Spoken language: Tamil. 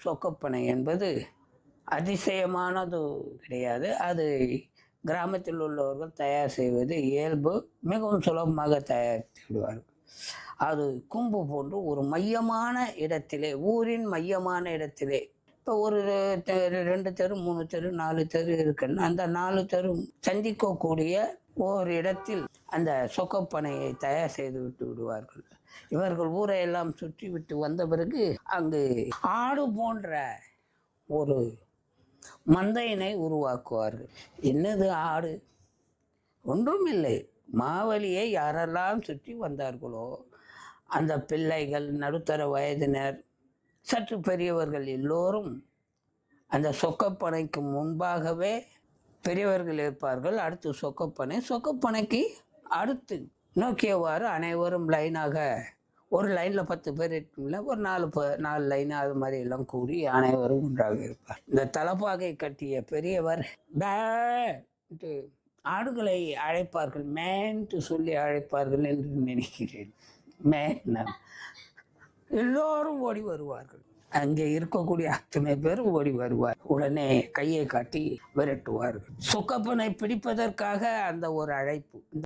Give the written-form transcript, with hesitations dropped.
சொக்கப்பனை என்பது அதிசயமானது கிடையாது. அது கிராமத்தில் உள்ளவர்கள் தயார் செய்வது இயல்பு. மிகவும் சுலபமாக தயாரித்து விடுவார்கள். அது கும்பு போன்று ஒரு மையமான இடத்திலே, ஊரின் மையமான இடத்திலே, இப்போ ஒரு 2 தெரு 3 தெரு 4 தெரு இருக்குன்னா அந்த 4 தெரு சந்திக்கக்கூடிய ஓர் இடத்தில் அந்த சொக்கப்பனையை தயார் செய்து விட்டு விடுவார்கள். இவர்கள் ஊரை எல்லாம் சுற்றி விட்டு வந்த பிறகு அங்கு ஆடு போன்ற ஒரு மந்தையினை உருவாக்குவார்கள். என்னது ஆடு? ஒன்றும் இல்லை. மாவலியை யாரெல்லாம் சுற்றி வந்தார்களோ அந்த பிள்ளைகள், நடுத்தர வயதினர், சற்று பெரியவர்கள் எல்லோரும் அந்த சொக்கப்பனைக்கு முன்பாகவே பெரியவர்கள் இருப்பார்கள். அடுத்து சொக்கப்பனைக்கு அடுத்து நோக்கியவாறு அனைவரும் லைனாக, ஒரு லைனில் 10 பேர் இருக்குங்களா, ஒரு 4 லைன் அது மாதிரி எல்லாம் கூடி அனைவரும் ஒன்றாக இருப்பார். இந்த தலப்பாகை கட்டிய பெரியவர் பேன்ட்டு ஆடுகளை அழைப்பார்கள், மேன்ட்டு சொல்லி அழைப்பார்கள் என்று நினைக்கிறேன். மேன் எல்லோரும் ஓடி வருவார்கள். அங்கே இருக்கக்கூடிய அத்தனை பேரும் ஓடி வருவார். உடனே கையை காட்டி விரட்டுவார்கள். சொக்கப்பனை பிடிப்பதற்காக அந்த ஒரு அழைப்பு.